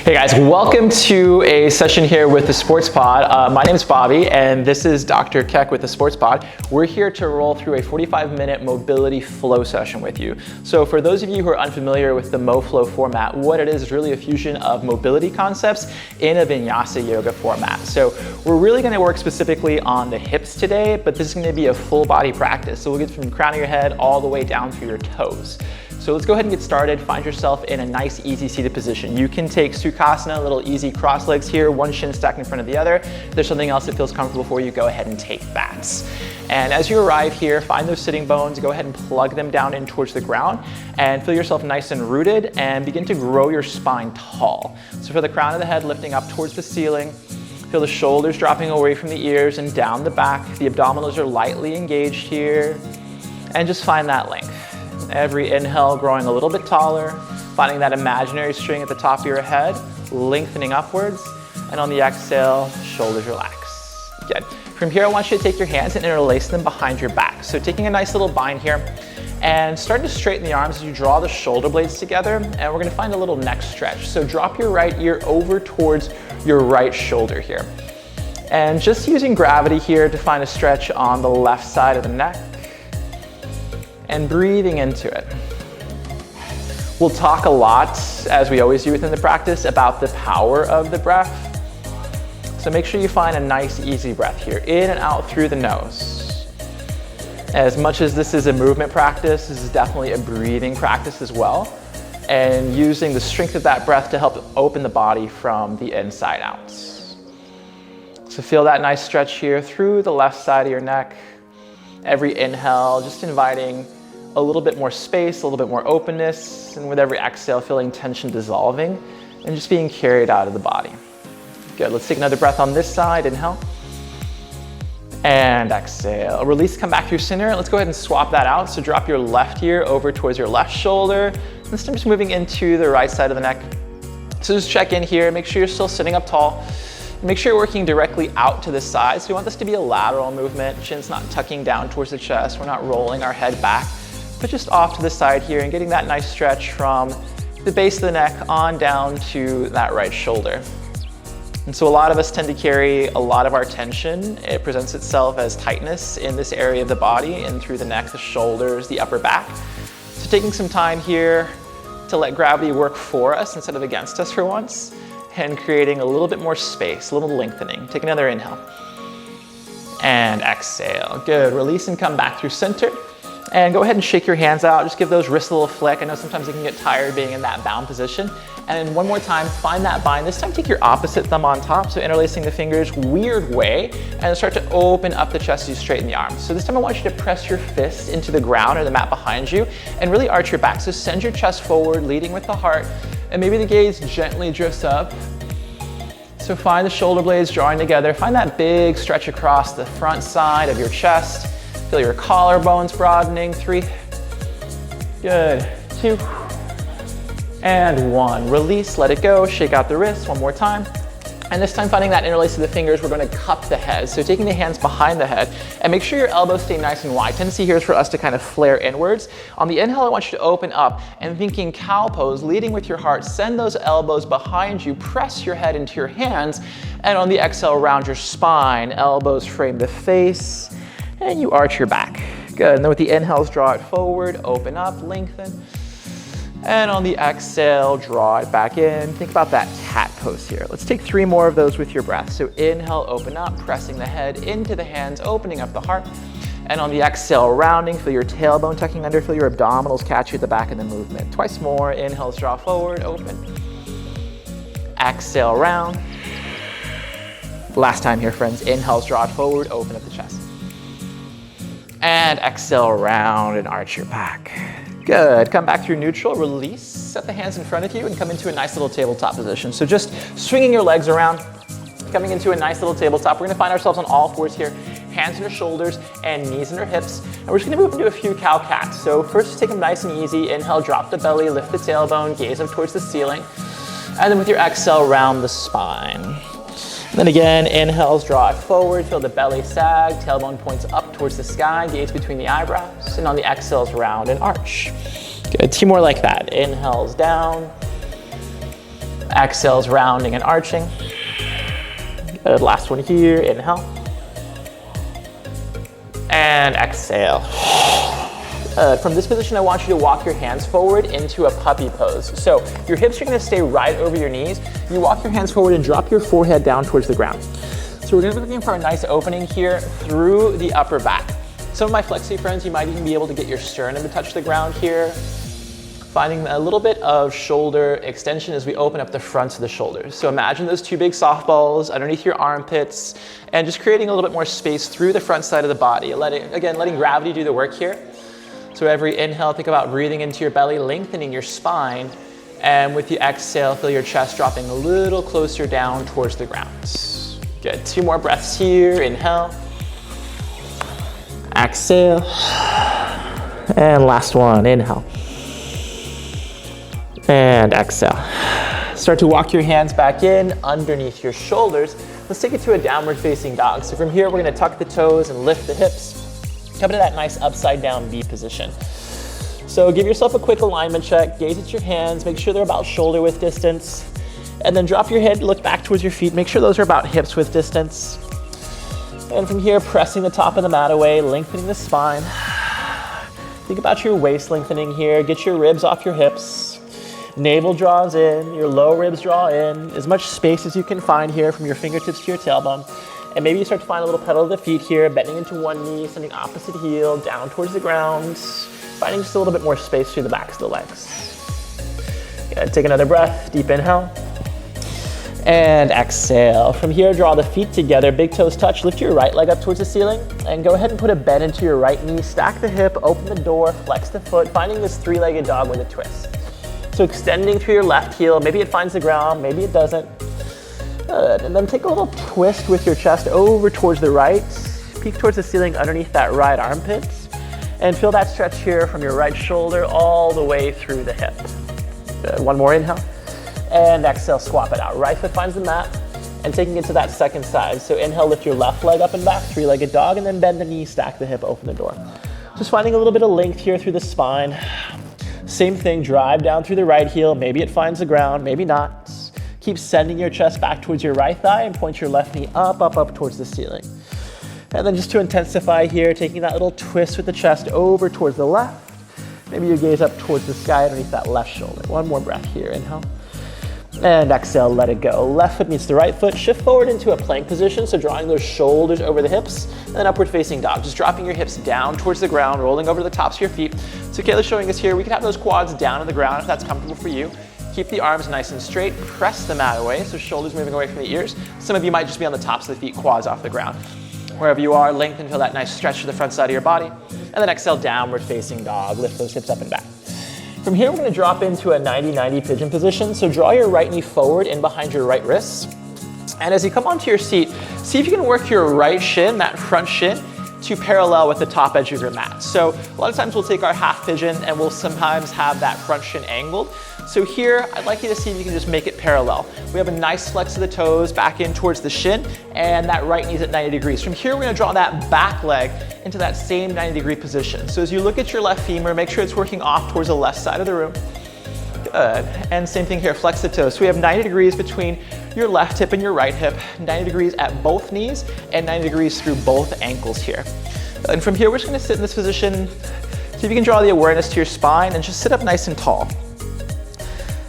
Hey guys, welcome to a session here with the Sports Pod. My name is Bobby and this is Dr. Keck with the Sports Pod. We're here to roll through a 45-minute mobility flow session with you. So for those of you who are unfamiliar with the MoFlow format, what it is really a fusion of mobility concepts in a VINYASA yoga format. So we're really going to work specifically on the hips today, but this is going to be a full body practice. So we'll get from the crown of your head all the way down through your toes. So let's go ahead and get started. Find yourself in a nice, easy seated position. You can take Sukhasana, a little easy cross legs here, one shin stacked in front of the other. If there's something else that feels comfortable for you, go ahead and take that. And as you arrive here, find those sitting bones, go ahead and plug them down in towards the ground and feel yourself nice and rooted and begin to grow your spine tall. So for the crown of the head lifting up towards the ceiling, feel the shoulders dropping away from the ears and down the back. The abdominals are lightly engaged here and just find that length. Every inhale growing a little bit taller, finding that imaginary string at the top of your head, lengthening upwards, and on the exhale, shoulders relax. Good. From here, I want you to take your hands and interlace them behind your back. So taking a nice little bind here and starting to straighten the arms as you draw the shoulder blades together, and we're gonna find a little neck stretch. So drop your right ear over towards your right shoulder here. And just using gravity here to find a stretch on the left side of the neck, and breathing into it. We'll talk a lot, as we always do within the practice, about the power of the breath. So make sure you find a nice, easy breath here, in and out through the nose. As much as this is a movement practice, this is definitely a breathing practice as well, and using the strength of that breath to help open the body from the inside out. So feel that nice stretch here through the left side of your neck. Every inhale, just inviting a little bit more space, a little bit more openness, and with every exhale, feeling tension dissolving and just being carried out of the body. Good, let's take another breath on this side. Inhale and exhale. Release, come back through center. Let's go ahead and swap that out. So drop your left ear over towards your left shoulder. This time just moving into the right side of the neck. So just check in here, make sure you're still sitting up tall. Make sure you're working directly out to the side. So we want this to be a lateral movement. Chin's not tucking down towards the chest. We're not rolling our head back, but just off to the side here and getting that nice stretch from the base of the neck on down to that right shoulder. And so a lot of us tend to carry a lot of our tension. It presents itself as tightness in this area of the body and through the neck, the shoulders, the upper back. So taking some time here to let gravity work for us instead of against us for once, and creating a little bit more space, a little lengthening. Take another inhale and exhale. Good, release and come back through center. And go ahead and shake your hands out. Just give those wrists a little flick. I know sometimes they can get tired being in that bound position. And then one more time, find that bind. This time take your opposite thumb on top, so interlacing the fingers, weird way, and start to open up the chest as you straighten the arms. So this time I want you to press your fist into the ground or the mat behind you and really arch your back. So send your chest forward, leading with the heart, and maybe the gaze gently drifts up. So find the shoulder blades drawing together. Find that big stretch across the front side of your chest. Feel your collarbones broadening. 3, good, 2, and 1. Release, let it go, shake out the wrists one more time. And this time finding that interlace of the fingers, we're gonna cup the head. So taking the hands behind the head and make sure your elbows stay nice and wide. Tendency here is for us to kind of flare inwards. On the inhale, I want you to open up and thinking cow pose, leading with your heart, send those elbows behind you, press your head into your hands, and on the exhale, round your spine, elbows frame the face, and you arch your back. Good, and then with the inhales, draw it forward, open up, lengthen. And on the exhale, draw it back in. Think about that cat pose here. Let's take 3 more of those with your breath. So inhale, open up, pressing the head into the hands, opening up the heart. And on the exhale, rounding, feel your tailbone tucking under, feel your abdominals catch you at the back of the movement. Twice more, inhales, draw forward, open. Exhale, round. Last time here, friends. Inhales, draw it forward, open up the chest. And exhale, round and arch your back. Good, come back through neutral, release, set the hands in front of you and come into a nice little tabletop position. So just swinging your legs around, coming into a nice little tabletop. We're gonna find ourselves on all fours here, hands in our shoulders and knees in our hips. And we're just gonna move into a few cow cats. So first, just take them nice and easy. Inhale, drop the belly, lift the tailbone, gaze up towards the ceiling. And then with your exhale, round the spine. And then again, inhales, draw it forward, feel the belly sag, tailbone points up towards the sky, gaze between the eyebrows, and on the exhales, round and arch. Good, 2 more like that. Inhales down, Exhale's rounding and arching. Good, last one here, inhale. And exhale. From this position, I want you to walk your hands forward into a puppy pose. So your hips are gonna stay right over your knees. You walk your hands forward and drop your forehead down towards the ground. So we're gonna be looking for a nice opening here through the upper back. Some of my flexi friends, you might even be able to get your sternum to touch the ground here. Finding a little bit of shoulder extension as we open up the fronts of the shoulders. So imagine those two big softballs underneath your armpits and just creating a little bit more space through the front side of the body. Letting gravity do the work here. So every inhale, think about breathing into your belly, lengthening your spine. And with the exhale, feel your chest dropping a little closer down towards the ground. Good, 2 more breaths here, inhale. Exhale. And last one, inhale. And exhale. Start to walk your hands back in underneath your shoulders. Let's take it to a downward facing dog. So from here, we're gonna tuck the toes and lift the hips. Come to that nice upside down V position. So give yourself a quick alignment check, gaze at your hands, make sure they're about shoulder width distance, and then drop your head, look back towards your feet, make sure those are about hips width distance. And from here, pressing the top of the mat away, lengthening the spine. Think about your waist lengthening here, get your ribs off your hips. Navel draws in, your low ribs draw in, as much space as you can find here from your fingertips to your tailbone. And maybe you start to find a little pedal of the feet here, bending into one knee, sending opposite heel down towards the ground, finding just a little bit more space through the backs of the legs. Good. Take another breath, deep inhale. And exhale. From here, draw the feet together, big toes touch, lift your right leg up towards the ceiling, and go ahead and put a bend into your right knee, stack the hip, open the door, flex the foot, finding this 3-legged dog with a twist. So extending through your left heel, maybe it finds the ground, maybe it doesn't. Good, and then take a little twist with your chest over towards the right, peek towards the ceiling underneath that right armpit, and feel that stretch here from your right shoulder all the way through the hip. Good, one more inhale, and exhale, swap it out. Right foot finds the mat, and taking it to that second side. So inhale, lift your left leg up and back, 3-legged dog, and then bend the knee, stack the hip, open the door. Just finding a little bit of length here through the spine. Same thing, drive down through the right heel, maybe it finds the ground, maybe not. Keep sending your chest back towards your right thigh and point your left knee up, up, up towards the ceiling. And then just to intensify here, taking that little twist with the chest over towards the left. Maybe you gaze up towards the sky underneath that left shoulder. One more breath here, inhale. And exhale, let it go. Left foot meets the right foot, shift forward into a plank position, so drawing those shoulders over the hips, and then upward facing dog. Just dropping your hips down towards the ground, rolling over the tops of your feet. So Kayla's showing us here, we can have those quads down on the ground if that's comfortable for you. Keep the arms nice and straight, press the mat away, so shoulders moving away from the ears. Some of you might just be on the tops of the feet, quads off the ground. Wherever you are, lengthen, feel that nice stretch to the front side of your body. And then exhale, downward facing dog. Lift those hips up and back. From here, we're gonna drop into a 90-90 pigeon position. So draw your right knee forward in behind your right wrist. And as you come onto your seat, see if you can work your right shin, that front shin, to parallel with the top edge of your mat. So a lot of times we'll take our half pigeon and we'll sometimes have that front shin angled. So here, I'd like you to see if you can just make it parallel. We have a nice flex of the toes back in towards the shin, and that right knee's at 90 degrees. From here, we're gonna draw that back leg into that same 90-degree position. So as you look at your left femur, make sure it's working off towards the left side of the room. Good, and same thing here, flex the toes. So we have 90 degrees between your left hip and your right hip, 90 degrees at both knees, and 90 degrees through both ankles here. And from here, we're just gonna sit in this position. See if you can draw the awareness to your spine and just sit up nice and tall.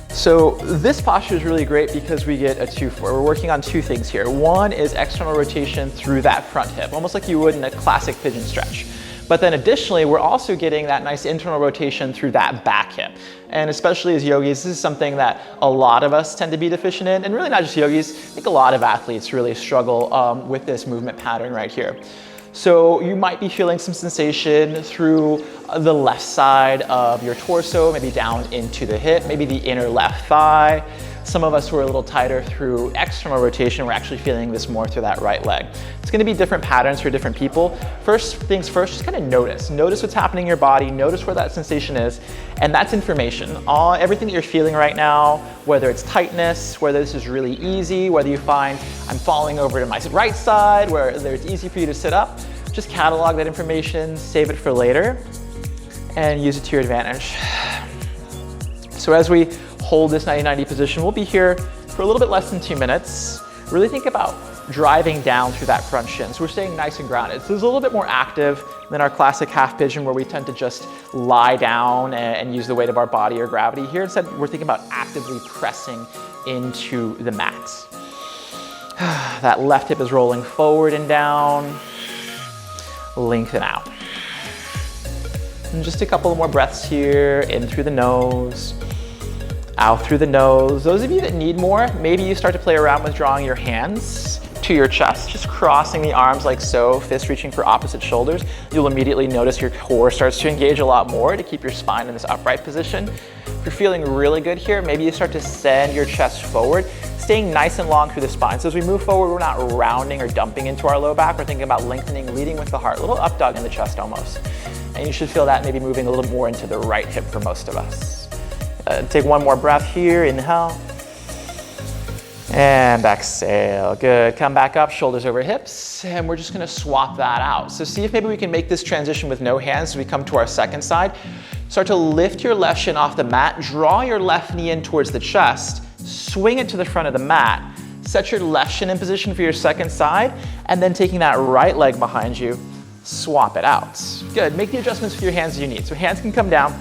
So this posture is really great because we get a 2-4. We're working on 2 things here. One is external rotation through that front hip, almost like you would in a classic pigeon stretch. But then additionally, we're also getting that nice internal rotation through that back hip. And especially as yogis, this is something that a lot of us tend to be deficient in, and really not just yogis. I think a lot of athletes really struggle with this movement pattern right here. So you might be feeling some sensation through the left side of your torso, maybe down into the hip, maybe the inner left thigh. Some of us who are a little tighter through external rotation, we're actually feeling this more through that right leg. It's gonna be different patterns for different people. First things first, just kind of notice. Notice what's happening in your body, notice where that sensation is, and that's information. Everything that you're feeling right now, whether it's tightness, whether this is really easy, whether you find I'm falling over to my right side, whether it's easy for you to sit up, just catalog that information, save it for later, and use it to your advantage. So as we hold this 90-90 position. We'll be here for a little bit less than 2 minutes. Really think about driving down through that front shin. So we're staying nice and grounded. So this is a little bit more active than our classic half pigeon where we tend to just lie down and use the weight of our body or gravity. Here instead, we're thinking about actively pressing into the mat. That left hip is rolling forward and down. Lengthen out. And just a couple more breaths here, in through the nose, out through the nose. Those of you that need more, maybe you start to play around with drawing your hands to your chest, just crossing the arms like so, fists reaching for opposite shoulders. You'll immediately notice your core starts to engage a lot more to keep your spine in this upright position. If you're feeling really good here, maybe you start to send your chest forward, staying nice and long through the spine. So as we move forward, we're not rounding or dumping into our low back. We're thinking about lengthening, leading with the heart, a little up dog in the chest almost. And you should feel that maybe moving a little more into the right hip for most of us. Take one more breath here, inhale. And exhale, good. Come back up, shoulders over hips, and we're just gonna swap that out. So see if maybe we can make this transition with no hands as we come to our second side. Start to lift your left shin off the mat, draw your left knee in towards the chest, swing it to the front of the mat, set your left shin in position for your second side, and then taking that right leg behind you, swap it out. Good, make the adjustments for your hands you need. So hands can come down,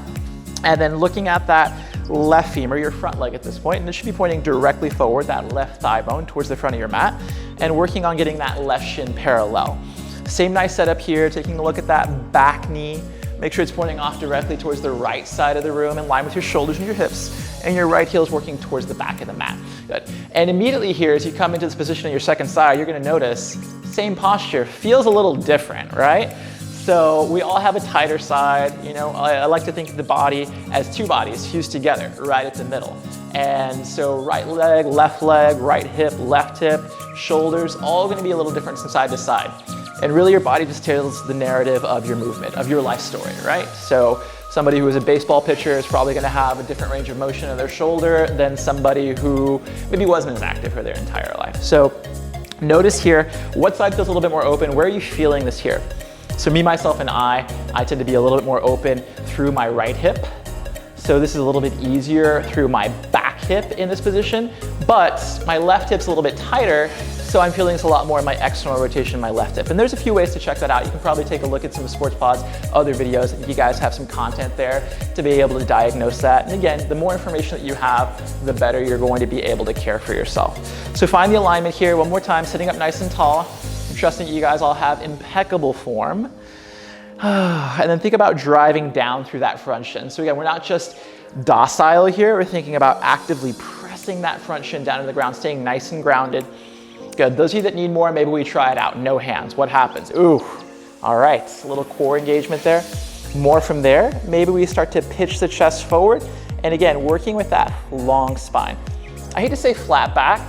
and then looking at that left femur, your front leg at this point, and it should be pointing directly forward, that left thigh bone towards the front of your mat, and working on getting that left shin parallel. Same nice setup here, taking a look at that back knee. Make sure it's pointing off directly towards the right side of the room in line with your shoulders and your hips, and your right heel is working towards the back of the mat. Good. And immediately here, as you come into this position on your second side, you're gonna notice, same posture, feels a little different, right? So we all have a tighter side. You know, I like to think of the body as two bodies fused together right at the middle. And so right leg, right hip, left hip, shoulders, all gonna be a little different from side to side. And really your body just tells the narrative of your movement, of your life story, right? So somebody who is a baseball pitcher is probably gonna have a different range of motion of their shoulder than somebody who maybe wasn't as active for their entire life. So notice here, what side feels a little bit more open? Where are you feeling this here? So me, myself, and I tend to be a little bit more open through my right hip. So this is a little bit easier through my back hip in this position, but my left hip's a little bit tighter, so I'm feeling this a lot more in my external rotation in my left hip. And there's a few ways to check that out. You can probably take a look at some of Sports Pod's other videos. I think you guys have some content there to be able to diagnose that. And again, the more information that you have, the better you're going to be able to care for yourself. So find the alignment here one more time, sitting up nice and tall. I'm trusting that you guys all have impeccable form. And then think about driving down through that front shin. So again, we're not just docile here, we're thinking about actively pressing that front shin down to the ground, staying nice and grounded. Good, those of you that need more, maybe we try it out. No hands, what happens? Ooh, all right, a little core engagement there. More from there, maybe we start to pitch the chest forward. And again, working with that long spine. I hate to say flat back,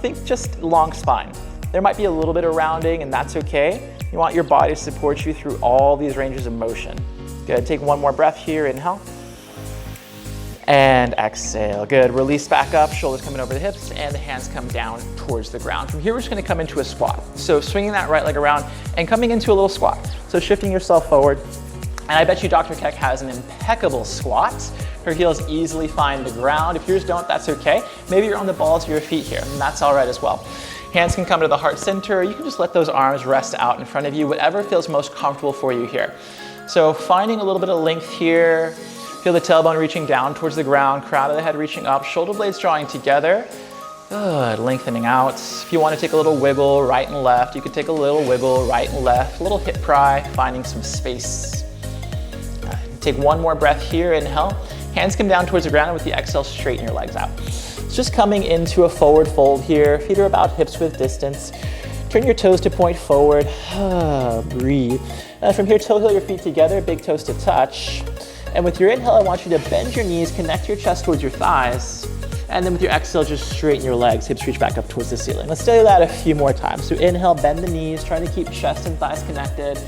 think just long spine. There might be a little bit of rounding and that's okay. You want your body to support you through all these ranges of motion. Good, take one more breath here, inhale. And exhale, good. Release back up, shoulders coming over the hips and the hands come down towards the ground. From here, we're just gonna come into a squat. So swinging that right leg around and coming into a little squat. So shifting yourself forward. And I bet you Dr. Keck has an impeccable squat. Her heels easily find the ground. If yours don't, that's okay. Maybe you're on the balls of your feet here, and that's all right as well. Hands can come to the heart center. You can just let those arms rest out in front of you, whatever feels most comfortable for you here. So finding a little bit of length here. Feel the tailbone reaching down towards the ground, crown of the head reaching up, shoulder blades drawing together. Good, lengthening out. If you want to take a little wiggle right and left, you could take a little wiggle right and left, a little hip pry, finding some space. Take one more breath here, inhale. Hands come down towards the ground, and with the exhale, straighten your legs out. It's just coming into a forward fold here. Feet are about hips width distance. Turn your toes to point forward. Breathe. From here, toe heel your feet together, big toes to touch. And with your inhale, I want you to bend your knees, connect your chest towards your thighs. And then with your exhale, just straighten your legs, hips reach back up towards the ceiling. Let's do that a few more times. So inhale, bend the knees, trying to keep chest and thighs connected.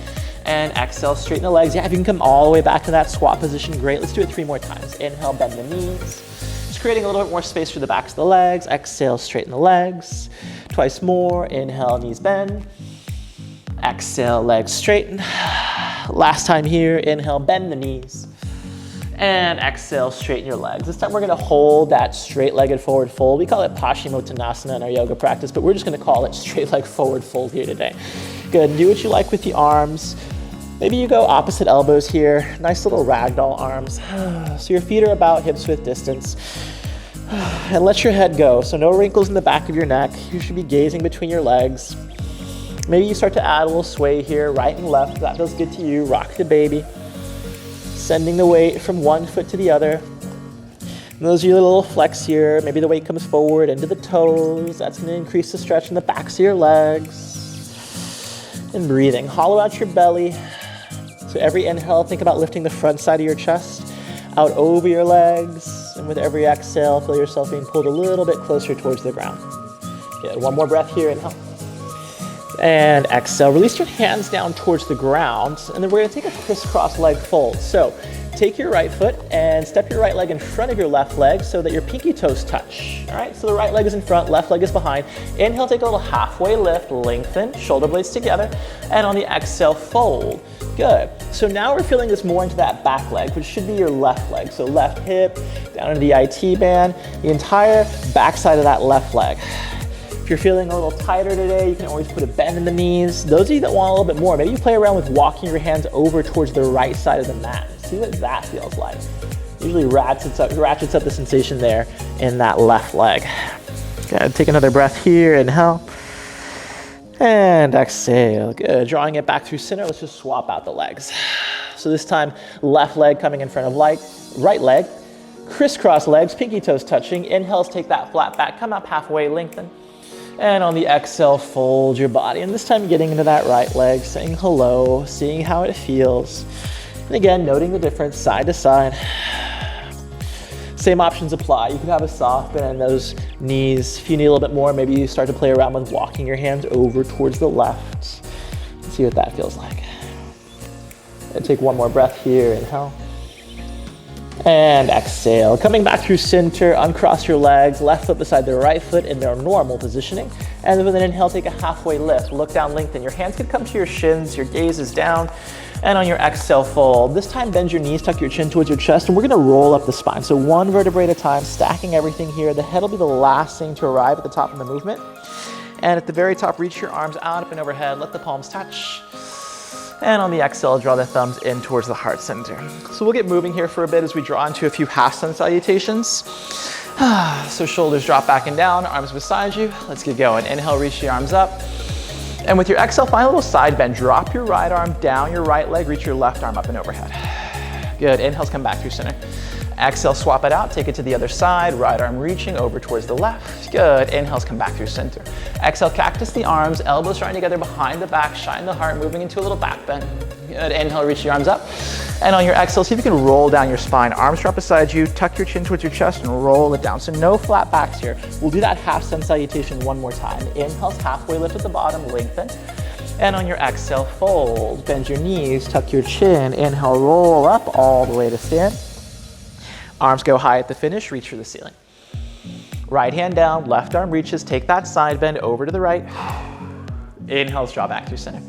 And exhale, straighten the legs. Yeah, if you can come all the way back to that squat position, great. Let's do it 3 more times. Inhale, bend the knees. Just creating a little bit more space for the backs of the legs. Exhale, straighten the legs. Twice more. Inhale, knees bend. Exhale, legs straighten. Last time here, inhale, bend the knees. And exhale, straighten your legs. This time we're gonna hold that straight-legged forward fold. We call it Paschimottanasana in our yoga practice, but we're just gonna call it straight leg forward fold here today. Good, do what you like with the arms. Maybe you go opposite elbows here. Nice little ragdoll arms. So your feet are about hips width distance. And let your head go. So no wrinkles in the back of your neck. You should be gazing between your legs. Maybe you start to add a little sway here, right and left. That feels good to you. Rock the baby. Sending the weight from one foot to the other. And those are your little flex here. Maybe the weight comes forward into the toes. That's going to increase the stretch in the backs of your legs. And breathing. Hollow out your belly. So every inhale, think about lifting the front side of your chest out over your legs. And with every exhale, feel yourself being pulled a little bit closer towards the ground. Good. One more breath here. Inhale. And exhale, release your hands down towards the ground, and then we're gonna take a crisscross leg fold. So take your right foot and step your right leg in front of your left leg so that your pinky toes touch. All right, so the right leg is in front, left leg is behind. Inhale, take a little halfway lift, lengthen, shoulder blades together, and on the exhale, fold. Good. So now we're feeling this more into that back leg, which should be your left leg. So left hip, down into the IT band, the entire back side of that left leg. If you're feeling a little tighter today, you can always put a bend in the knees. Those of you that want a little bit more, maybe you play around with walking your hands over towards the right side of the mat. See what that feels like. Usually ratchets up the sensation there in that left leg. Good, take another breath here, inhale. And exhale, good. Drawing it back through center, let's just swap out the legs. So this time, left leg coming in front of right leg. Crisscross legs, pinky toes touching. Inhales, take that flat back, come up halfway, lengthen. And on the exhale, fold your body. And this time getting into that right leg, saying hello, seeing how it feels. And again, noting the difference side to side. Same options apply. You can have a soft bend in those knees. If you need a little bit more, maybe you start to play around with walking your hands over towards the left. See what that feels like. And take one more breath here, inhale. And exhale, coming back through center, uncross your legs, left foot beside the right foot in their normal positioning. And then with an inhale, take a halfway lift, look down, lengthen. Your hands could come to your shins, your gaze is down. And on your exhale, fold. This time, bend your knees, tuck your chin towards your chest, and we're gonna roll up the spine. So one vertebrae at a time, stacking everything here. The head will be the last thing to arrive at the top of the movement. And at the very top, reach your arms out, up and overhead, let the palms touch. And on the exhale, draw the thumbs in towards the heart center. So we'll get moving here for a bit as we draw into a few half sun salutations. So shoulders drop back and down, arms beside you. Let's get going. Inhale, reach the arms up. And with your exhale, find a little side bend. Drop your right arm down your right leg, reach your left arm up and overhead. Good, inhales come back through center. Exhale, swap it out, take it to the other side, right arm reaching over towards the left. Good, inhales come back through center. Exhale, cactus the arms, elbows drawing together behind the back, shine the heart, moving into a little back bend. Good, inhale, reach your arms up. And on your exhale, see if you can roll down your spine. Arms drop beside you, tuck your chin towards your chest and roll it down. So no flat backs here. We'll do that half sun salutation one more time. Inhales, halfway lift at the bottom, lengthen. And on your exhale, fold. Bend your knees, tuck your chin. Inhale, roll up all the way to stand. Arms go high at the finish, reach for the ceiling. Right hand down, left arm reaches, take that side bend over to the right. Inhales, draw back through center.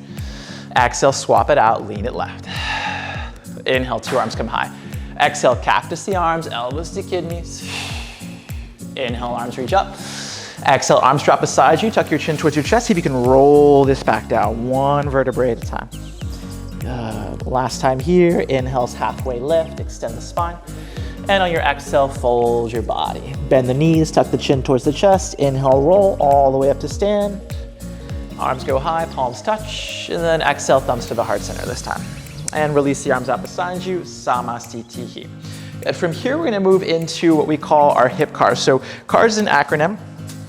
Exhale, swap it out, lean it left. Inhale, two arms come high. Exhale, cactus the arms, elbows to kidneys. Inhale, arms reach up. Exhale, arms drop beside you, tuck your chin towards your chest. See if you can roll this back down, one vertebrae at a time. Good, last time here. Inhales, halfway lift, extend the spine. And on your exhale, fold your body. Bend the knees, tuck the chin towards the chest. Inhale, roll all the way up to stand. Arms go high, palms touch. And then exhale, thumbs to the heart center this time. And release the arms out beside you, Samasthiti. And from here, we're gonna move into what we call our hip CARS. So CARS is an acronym,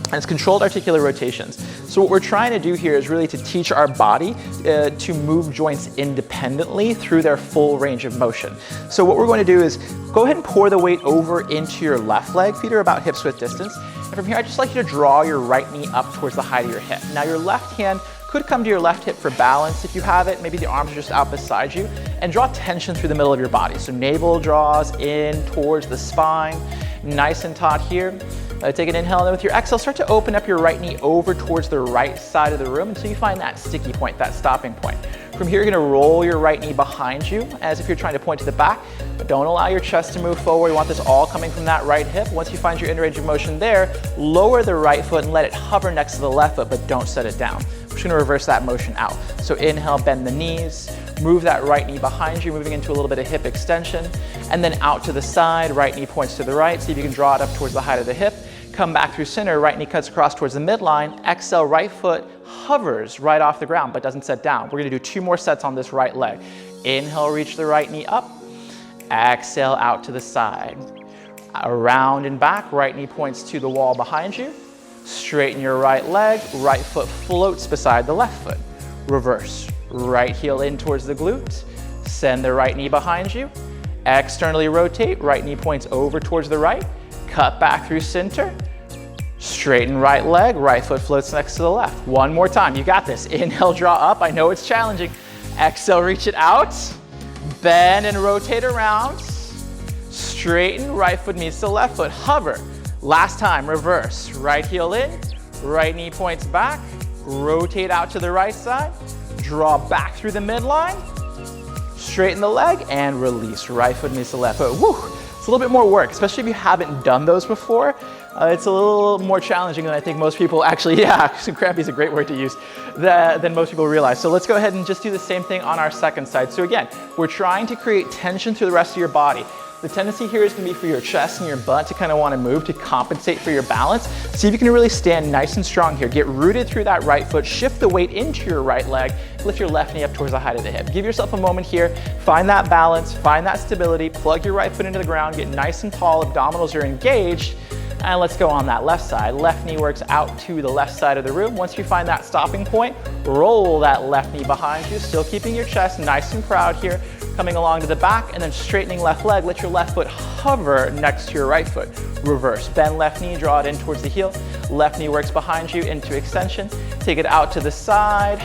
and it's controlled articular rotations. So what we're trying to do here is really to teach our body to move joints independently through their full range of motion. So what we're going to do is go ahead and pour the weight over into your left leg. Feet are about hips width distance. And from here, I'd just like you to draw your right knee up towards the height of your hip. Now your left hand could come to your left hip for balance if you have it. Maybe the arms are just out beside you. And draw tension through the middle of your body. So navel draws in towards the spine. Nice and taut here. Take an inhale, and then with your exhale, start to open up your right knee over towards the right side of the room until you find that sticky point, that stopping point. From here, you're gonna roll your right knee behind you as if you're trying to point to the back, but don't allow your chest to move forward. You want this all coming from that right hip. Once you find your end range of motion there, lower the right foot and let it hover next to the left foot, but don't set it down. We're just gonna reverse that motion out. So inhale, bend the knees, move that right knee behind you, moving into a little bit of hip extension, and then out to the side, right knee points to the right. See if you can draw it up towards the height of the hip. Come back through center, right knee cuts across towards the midline. Exhale, right foot hovers right off the ground, but doesn't set down. We're gonna do 2 more sets on this right leg. Inhale, reach the right knee up. Exhale, out to the side. Around and back, right knee points to the wall behind you. Straighten your right leg, right foot floats beside the left foot. Reverse, right heel in towards the glute. Send the right knee behind you. Externally rotate, right knee points over towards the right. Cut back through center. Straighten right leg, right foot floats next to the left. One more time, you got this. Inhale, draw up. I know it's challenging. Exhale, reach it out. Bend and rotate around. Straighten, right foot meets the left foot. Hover. Last time, reverse. Right heel in, right knee points back. Rotate out to the right side. Draw back through the midline. Straighten the leg and release. Right foot meets the left foot. Woo! It's a little bit more work, especially if you haven't done those before. It's a little more challenging than I think most people actually, crampy is a great word to use, than most people realize. So let's go ahead and just do the same thing on our second side. So again, we're trying to create tension through the rest of your body. The tendency here is going to be for your chest and your butt to kind of want to move to compensate for your balance. See if you can really stand nice and strong here. Get rooted through that right foot, shift the weight into your right leg, lift your left knee up towards the height of the hip. Give yourself a moment here, find that balance, find that stability, plug your right foot into the ground, get nice and tall, abdominals are engaged, and let's go on that left side. Left knee works out to the left side of the room. Once you find that stopping point, roll that left knee behind you, still keeping your chest nice and proud here. Coming along to the back and then straightening left leg. Let your left foot hover next to your right foot. Reverse, bend left knee, draw it in towards the heel. Left knee works behind you into extension. Take it out to the side.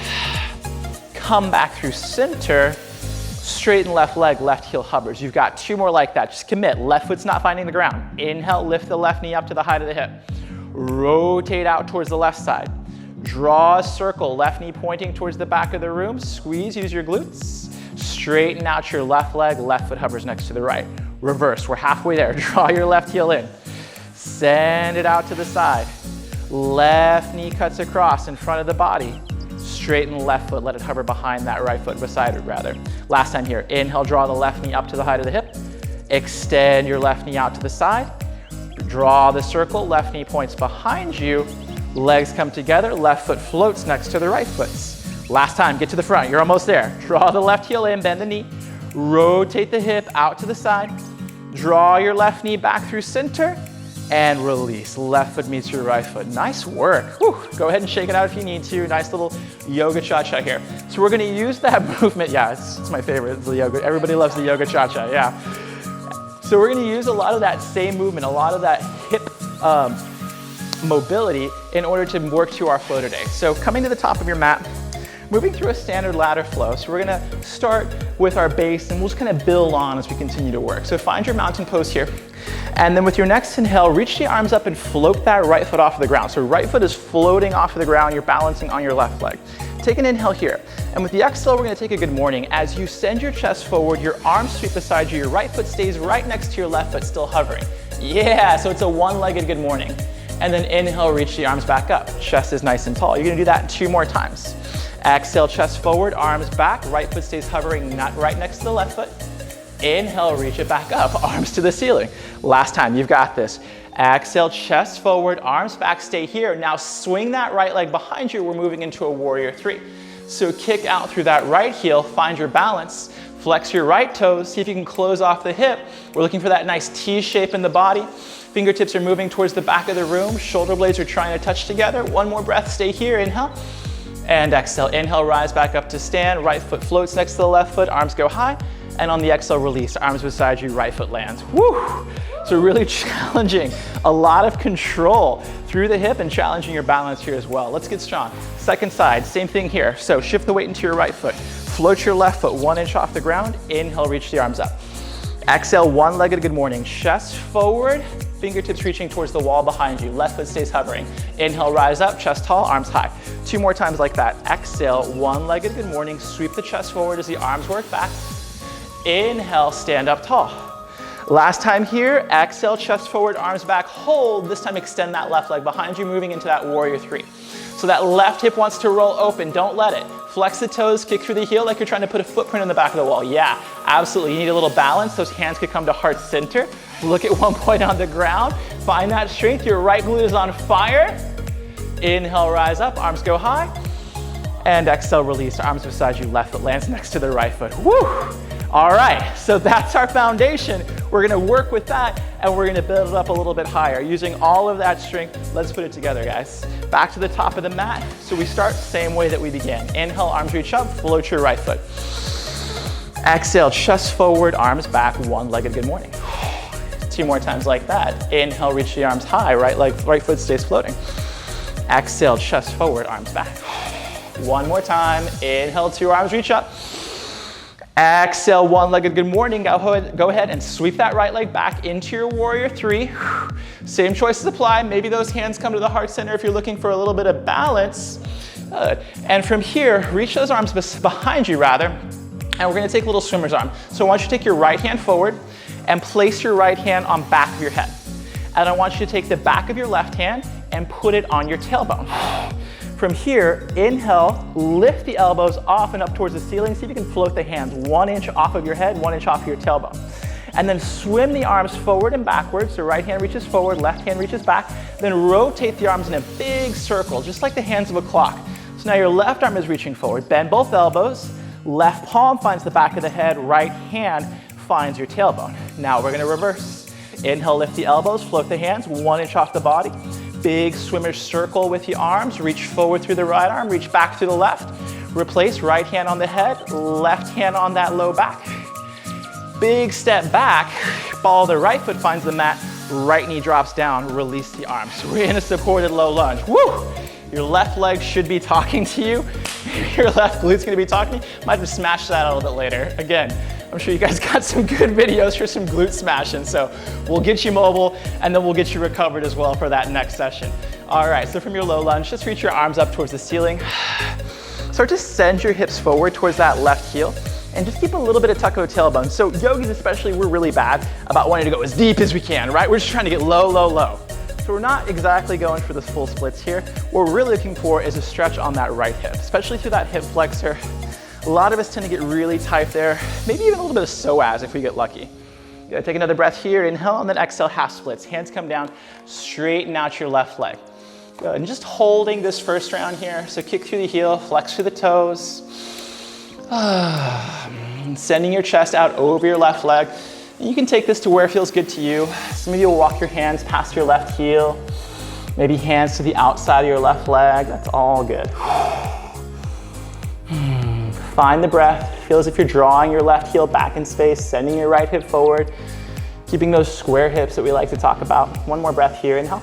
Come back through center. Straighten left leg, left heel hovers. You've got 2 more like that. Just commit. Left foot's not finding the ground. Inhale, lift the left knee up to the height of the hip. Rotate out towards the left side. Draw a circle, left knee pointing towards the back of the room. Squeeze, use your glutes. Straighten out your left leg, left foot hovers next to the right. Reverse, we're halfway there. Draw your left heel in. Send it out to the side. Left knee cuts across in front of the body. Straighten left foot, let it hover behind that right foot, beside it rather. Last time here, inhale, draw the left knee up to the height of the hip. Extend your left knee out to the side. Draw the circle, left knee points behind you. Legs come together, left foot floats next to the right foot. Last time, get to the front, you're almost there. Draw the left heel in, bend the knee. Rotate the hip out to the side. Draw your left knee back through center and release. Left foot meets your right foot. Nice work. Whew. Go ahead and shake it out if you need to. Nice little yoga cha-cha here. So we're gonna use that movement. Yeah, it's my favorite, it's the yoga. Everybody loves the yoga cha-cha, yeah. So we're gonna use a lot of that same movement, a lot of that hip mobility in order to work to our flow today. So coming to the top of your mat, moving through a standard ladder flow. So we're gonna start with our base and we'll just kind of build on as we continue to work. So find your mountain pose here. And then with your next inhale, reach the arms up and float that right foot off of the ground. So right foot is floating off of the ground, you're balancing on your left leg. Take an inhale here. And with the exhale, we're gonna take a good morning. As you send your chest forward, your arms sweep beside you, your right foot stays right next to your left foot, still hovering. Yeah, so it's a one-legged good morning. And then inhale, reach the arms back up. Chest is nice and tall. You're gonna do that 2 more times. Exhale, chest forward, arms back, right foot stays hovering not right next to the left foot. Inhale, reach it back up, arms to the ceiling. Last time, you've got this. Exhale, chest forward, arms back, stay here. Now swing that right leg behind you. We're moving into a warrior 3. So kick out through that right heel, find your balance, flex your right toes, see if you can close off the hip. We're looking for that nice T shape in the body. Fingertips are moving towards the back of the room. Shoulder blades are trying to touch together. 1 more breath, stay here, inhale. And exhale, inhale, rise back up to stand. Right foot floats next to the left foot, arms go high. And on the exhale, release, arms beside you, right foot lands. Woo! So really challenging, a lot of control through the hip and challenging your balance here as well. Let's get strong. Second side, same thing here. So shift the weight into your right foot. Float your left foot 1 inch off the ground. Inhale, reach the arms up. Exhale, one-legged good morning. Chest forward, fingertips reaching towards the wall behind you. Left foot stays hovering. Inhale, rise up, chest tall, arms high. 2 more times like that. Exhale, one-legged good morning. Sweep the chest forward as the arms work back. Inhale, stand up tall. Last time here, exhale, chest forward, arms back, hold. This time extend that left leg behind you, moving into that warrior 3. So that left hip wants to roll open, don't let it. Flex the toes, kick through the heel like you're trying to put a footprint in the back of the wall. Yeah, absolutely, you need a little balance. Those hands could come to heart center. Look at one point on the ground. Find that strength, your right glute is on fire. Inhale, rise up, arms go high. And exhale, release, arms beside you, left foot lands next to the right foot. Woo! All right, so that's our foundation. We're gonna work with that and we're gonna build it up a little bit higher. Using all of that strength, let's put it together, guys. Back to the top of the mat. So we start same way that we began. Inhale, arms reach up, float your right foot. Exhale, chest forward, arms back, one-legged good morning. 2 more times like that. Inhale, reach the arms high, right foot stays floating. Exhale, chest forward, arms back. 1 more time. Inhale, 2 arms reach up. Exhale, one-legged good morning. Go ahead and sweep that right leg back into your warrior 3. Same choices apply. Maybe those hands come to the heart center if you're looking for a little bit of balance. Good. And from here, reach those arms behind you rather, and we're gonna take a little swimmer's arm. So I want you to take your right hand forward and place your right hand on back of your head. And I want you to take the back of your left hand and put it on your tailbone. From here, inhale, lift the elbows off and up towards the ceiling. See if you can float the hands 1 inch off of your head, 1 inch off of your tailbone. And then swim the arms forward and backwards. So right hand reaches forward, left hand reaches back. Then rotate the arms in a big circle, just like the hands of a clock. So now your left arm is reaching forward. Bend both elbows. Left palm finds the back of the head. Right hand finds your tailbone. Now we're gonna reverse. Inhale, lift the elbows, float the hands 1 inch off the body. Big swimmer circle with the arms. Reach forward through the right arm, reach back to the left. Replace right hand on the head, left hand on that low back. Big step back, ball the right foot finds the mat, right knee drops down, release the arms. We're in a supported low lunge. Woo! Your left leg should be talking to you. Your left glute's gonna be talking to you. Might have to smash that a little bit later. Again, I'm sure you guys got some good videos for some glute smashing, so we'll get you mobile and then we'll get you recovered as well for that next session. All right, so from your low lunge, just reach your arms up towards the ceiling. Start to send your hips forward towards that left heel and just keep a little bit of tuck of tailbone. So yogis especially, we're really bad about wanting to go as deep as we can, right? We're just trying to get low, low, low. So we're not exactly going for the full splits here. What we're really looking for is a stretch on that right hip, especially through that hip flexor. A lot of us tend to get really tight there, maybe even a little bit of psoas if we get lucky. You gotta take another breath here, inhale, and then exhale, half splits. Hands come down, straighten out your left leg. Good, and just holding this first round here. So kick through the heel, flex through the toes. Sending your chest out over your left leg. And you can take this to where it feels good to you. Some of you will walk your hands past your left heel. Maybe hands to the outside of your left leg. That's all good. Find the breath. Feel as if you're drawing your left heel back in space, sending your right hip forward, keeping those square hips that we like to talk about. 1 more breath here, inhale.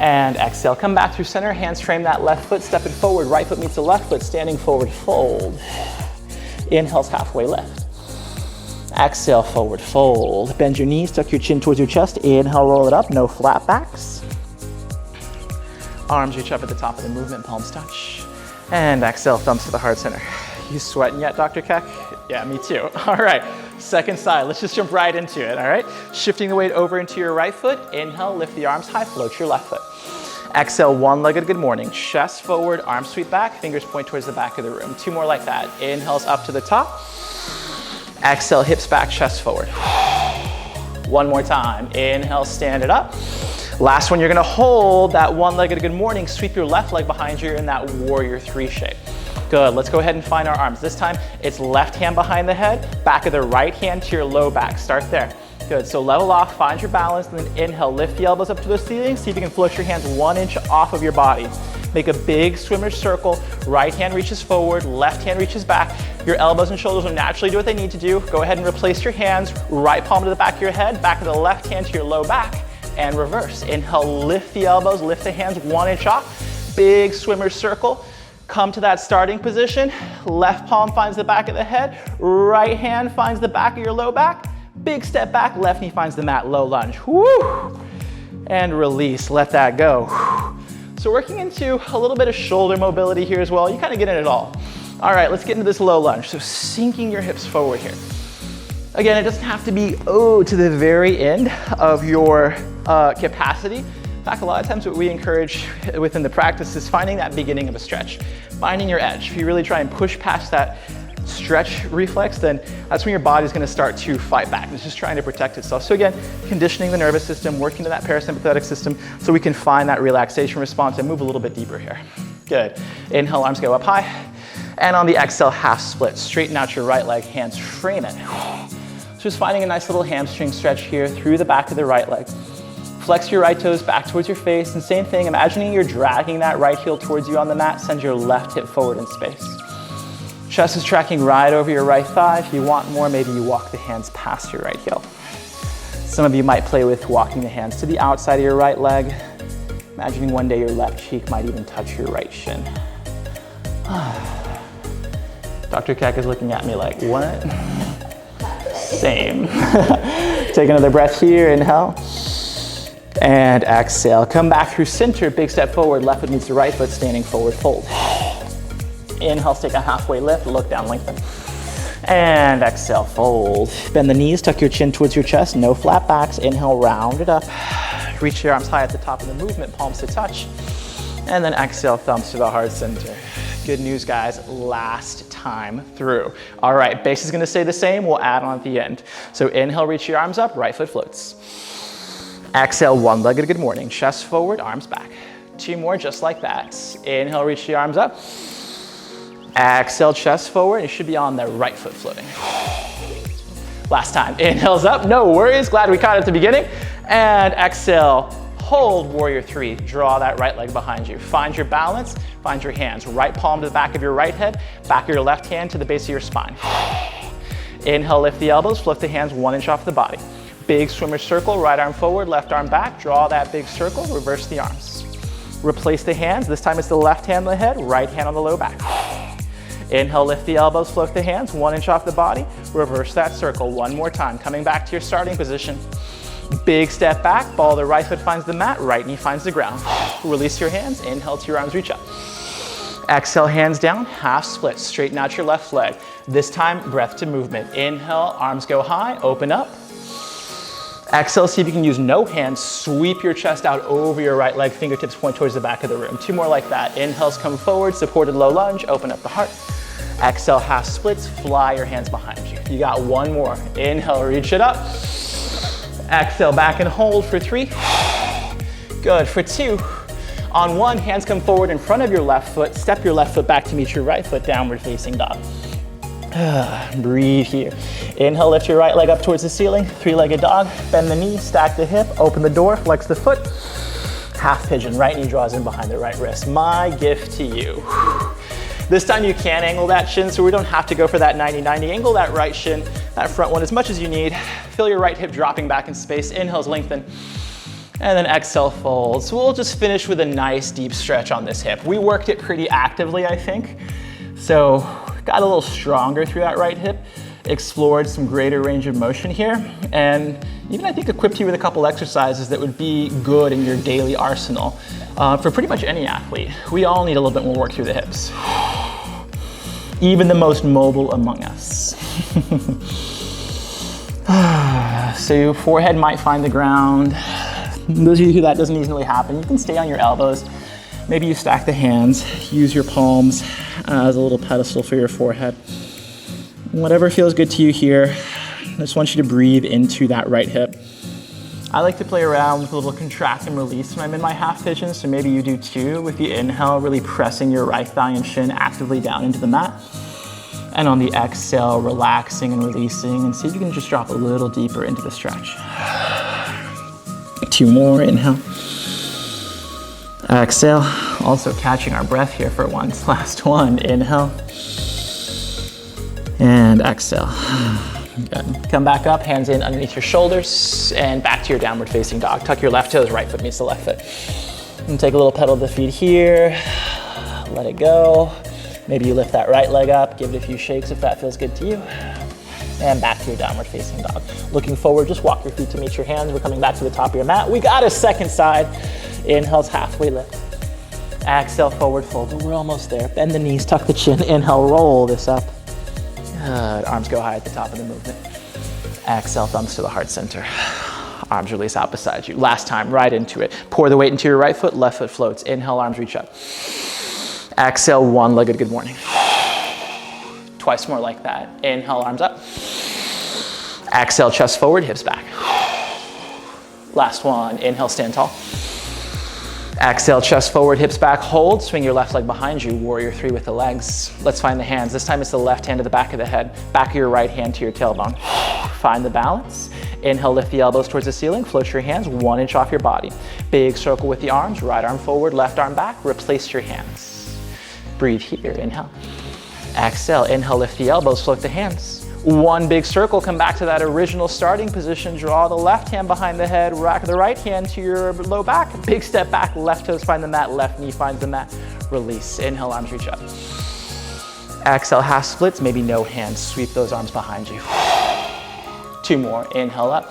And exhale, come back through center, hands frame that left foot, stepping forward, right foot meets the left foot, standing forward, fold. Inhale's halfway lift. Exhale, forward fold. Bend your knees, tuck your chin towards your chest. Inhale, roll it up, no flat backs. Arms reach up at the top of the movement, palms touch. And exhale, thumbs to the heart center. You sweating yet, Dr. Keck? Yeah, me too. All right, second side. Let's just jump right into it, all right? Shifting the weight over into your right foot. Inhale, lift the arms high, float your left foot. Exhale, one-legged good morning. Chest forward, arms sweep back, fingers point towards the back of the room. 2 more like that. Inhales up to the top. Exhale, hips back, chest forward. 1 more time. Inhale, stand it up. Last one, you're gonna hold that one-legged good morning. Sweep your left leg behind you in that warrior 3 shape. Good, let's go ahead and find our arms. This time, it's left hand behind the head, back of the right hand to your low back. Start there. Good, so level off, find your balance, and then inhale, lift the elbows up to the ceiling. See if you can float your hands 1 inch off of your body. Make a big swimmer circle. Right hand reaches forward, left hand reaches back. Your elbows and shoulders will naturally do what they need to do. Go ahead and replace your hands. Right palm to the back of your head, back of the left hand to your low back, and reverse. Inhale, lift the elbows, lift the hands 1 inch off. Big swimmer circle. Come to that starting position. Left palm finds the back of the head. Right hand finds the back of your low back. Big step back, left knee finds the mat, low lunge. Woo! And release, let that go. So working into a little bit of shoulder mobility here as well. You kind of get in it all. All right, let's get into this low lunge. So sinking your hips forward here. Again, it doesn't have to be, to the very end of your capacity. In fact, a lot of times what we encourage within the practice is finding that beginning of a stretch, finding your edge. If you really try and push past that stretch reflex, then that's when your body's gonna start to fight back. It's just trying to protect itself. So again, conditioning the nervous system, working to that parasympathetic system so we can find that relaxation response and move a little bit deeper here. Good. Inhale, arms go up high. And on the exhale, half split. Straighten out your right leg, hands frame it. So just finding a nice little hamstring stretch here through the back of the right leg. Flex your right toes back towards your face, and same thing, imagining you're dragging that right heel towards you on the mat, send your left hip forward in space. Chest is tracking right over your right thigh. If you want more, maybe you walk the hands past your right heel. Some of you might play with walking the hands to the outside of your right leg, imagining one day your left cheek might even touch your right shin. Dr. Keck is looking at me like, what? Same. Take another breath here, inhale. And exhale, come back through center, big step forward, left foot meets the right foot, standing forward fold. Inhale, take a halfway lift, look down, lengthen. And exhale, fold. Bend the knees, tuck your chin towards your chest, no flat backs. Inhale, round it up. Reach your arms high at the top of the movement, palms to touch. And then exhale, thumbs to the heart center. Good news, guys, last time through. All right, base is gonna stay the same, we'll add on at the end. So inhale, reach your arms up, right foot floats. Exhale, one-legged good morning. Chest forward, arms back. 2 more, just like that. Inhale, reach the arms up. Exhale, chest forward. You should be on the right foot floating. Last time, inhales up, no worries. Glad we caught it at the beginning. And exhale, hold warrior 3. Draw that right leg behind you. Find your balance, find your hands. Right palm to the back of your right head, back of your left hand to the base of your spine. Inhale, lift the elbows, flip the hands 1 inch off the body. Big swimmer circle, right arm forward, left arm back. Draw that big circle, reverse the arms. Replace the hands. This time it's the left hand on the head, right hand on the low back. Inhale, lift the elbows, float the hands, 1 inch off the body. Reverse that circle 1 more time. Coming back to your starting position. Big step back, ball of the right foot finds the mat, right knee finds the ground. Release your hands, inhale to your arms, reach up. Exhale, hands down, half split. Straighten out your left leg. This time, breath to movement. Inhale, arms go high, open up. Exhale, see if you can use no hands. Sweep your chest out over your right leg, fingertips point towards the back of the room. 2 more like that. Inhales, come forward, supported low lunge, open up the heart. Exhale, half splits, fly your hands behind you. You got 1 more. Inhale, reach it up. Exhale, back and hold for 3. Good, for 2. On 1, hands come forward in front of your left foot. Step your left foot back to meet your right foot, downward facing dog. Breathe here. Inhale, lift your right leg up towards the ceiling. 3-legged dog. Bend the knee, stack the hip, open the door, flex the foot. Half pigeon, right knee draws in behind the right wrist. My gift to you. This time you can angle that shin, so we don't have to go for that 90-90. Angle that right shin, that front one as much as you need. Feel your right hip dropping back in space. Inhales, lengthen. And then exhale, fold. So we'll just finish with a nice deep stretch on this hip. We worked it pretty actively, I think. So got a little stronger through that right hip, explored some greater range of motion here, and even I think equipped you with a couple exercises that would be good in your daily arsenal for pretty much any athlete. We all need a little bit more work through the hips. Even the most mobile among us. So your forehead might find the ground. Those of you who that doesn't easily happen, you can stay on your elbows. Maybe you stack the hands, use your palms as a little pedestal for your forehead. Whatever feels good to you here. I just want you to breathe into that right hip. I like to play around with a little contract and release when I'm in my half pigeon, so maybe you do too. With the inhale, really pressing your right thigh and shin actively down into the mat. And on the exhale, relaxing and releasing, and see if you can just drop a little deeper into the stretch. 2 more, inhale. Exhale, also catching our breath here for once. Last one, inhale. And exhale. Good. Come back up, hands in underneath your shoulders, and back to your downward facing dog. Tuck your left toes, right foot meets the left foot. And take a little pedal to the feet here. Let it go. Maybe you lift that right leg up, give it a few shakes if that feels good to you. And back to your downward facing dog. Looking forward, just walk your feet to meet your hands. We're coming back to the top of your mat. We got a second side. Inhale's halfway lift. Exhale, forward fold. We're almost there. Bend the knees, tuck the chin. Inhale, roll this up. Good. Arms go high at the top of the movement. Exhale, thumbs to the heart center. Arms release out beside you. Last time, right into it. Pour the weight into your right foot, left foot floats. Inhale, arms reach up. Exhale, one-legged good morning. Twice more like that. Inhale, arms up. Exhale, chest forward, hips back. Last one. Inhale, stand tall. Exhale, chest forward, hips back. Hold, swing your left leg behind you. Warrior 3 with the legs. Let's find the hands. This time it's the left hand to the back of the head. Back of your right hand to your tailbone. Find the balance. Inhale, lift the elbows towards the ceiling. Float your hands 1 inch off your body. Big circle with the arms. Right arm forward, left arm back. Replace your hands. Breathe here. Inhale. Exhale. Inhale, lift the elbows, float the hands. 1 big circle, come back to that original starting position. Draw the left hand behind the head, rack the right hand to your low back. Big step back, left toes find the mat, left knee finds the mat. Release. Inhale, arms reach up. Exhale, half splits, maybe no hands. Sweep those arms behind you. 2 more. Inhale up.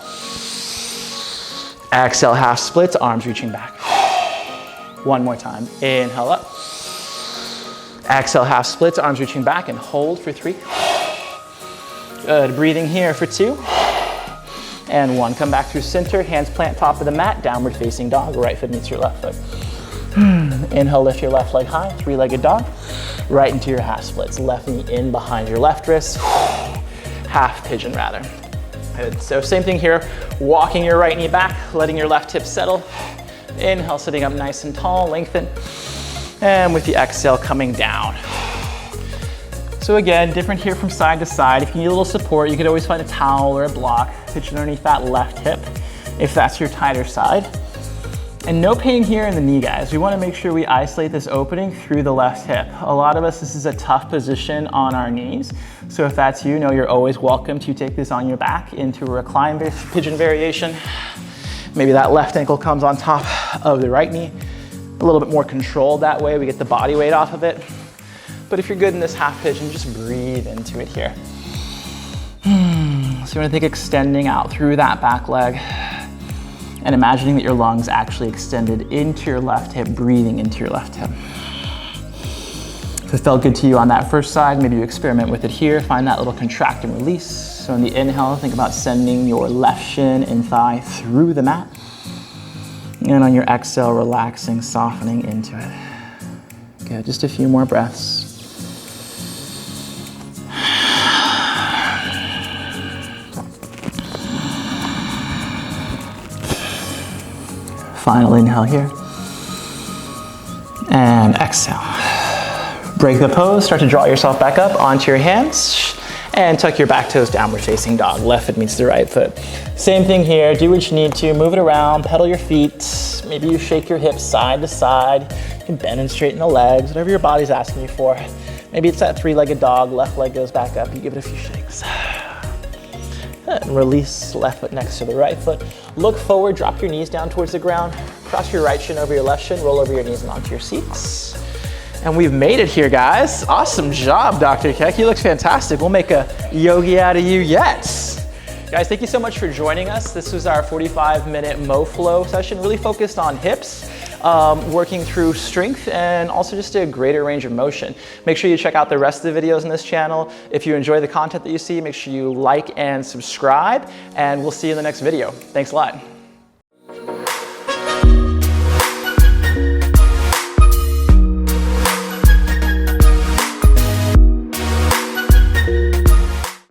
Exhale, half splits, arms reaching back. 1 more time. Inhale up. Exhale, half splits, arms reaching back, and hold for 3. Good. Breathing here for 2. And 1. Come back through center, hands plant top of the mat, downward facing dog. Right foot meets your left foot. Inhale, lift your left leg high, 3-legged dog. Right into your half splits. Left knee in behind your left wrist. Half pigeon rather. Good. So same thing here. Walking your right knee back, letting your left hip settle. Inhale, sitting up nice and tall, lengthen. And with the exhale, coming down. So again, different here from side to side. If you need a little support, you could always find a towel or a block, pitch it underneath that left hip, if that's your tighter side. And no pain here in the knee, guys. We wanna make sure we isolate this opening through the left hip. A lot of us, this is a tough position on our knees. So if that's you, know you're always welcome to take this on your back into a recline pigeon variation. Maybe that left ankle comes on top of the right knee. A little bit more controlled that way. We get the body weight off of it. But if you're good in this half pigeon, just breathe into it here. So you want to think extending out through that back leg and imagining that your lungs actually extended into your left hip, breathing into your left hip. If it felt good to you on that first side, maybe you experiment with it here. Find that little contract and release. So in the inhale, think about sending your left shin and thigh through the mat. And on your exhale, relaxing, softening into it. Good, just a few more breaths. Final inhale here. And exhale. Break the pose, start to draw yourself back up onto your hands and tuck your back toes, downward facing dog. Left foot meets the right foot. Same thing here, do what you need to, move it around, pedal your feet. Maybe you shake your hips side to side. You can bend and straighten the legs, whatever your body's asking you for. Maybe it's that 3-legged dog, left leg goes back up, you give it a few shakes. And release, left foot next to the right foot. Look forward, drop your knees down towards the ground. Cross your right shin over your left shin, roll over your knees and onto your seats. And we've made it here, guys. Awesome job, Dr. Keck. You look fantastic. We'll make a yogi out of you yet. Guys, thank you so much for joining us. This was our 45-minute MoFlow session, really focused on hips, working through strength and also just a greater range of motion. Make sure you check out the rest of the videos on this channel. If you enjoy the content that you see, make sure you like and subscribe, and we'll see you in the next video. Thanks a lot.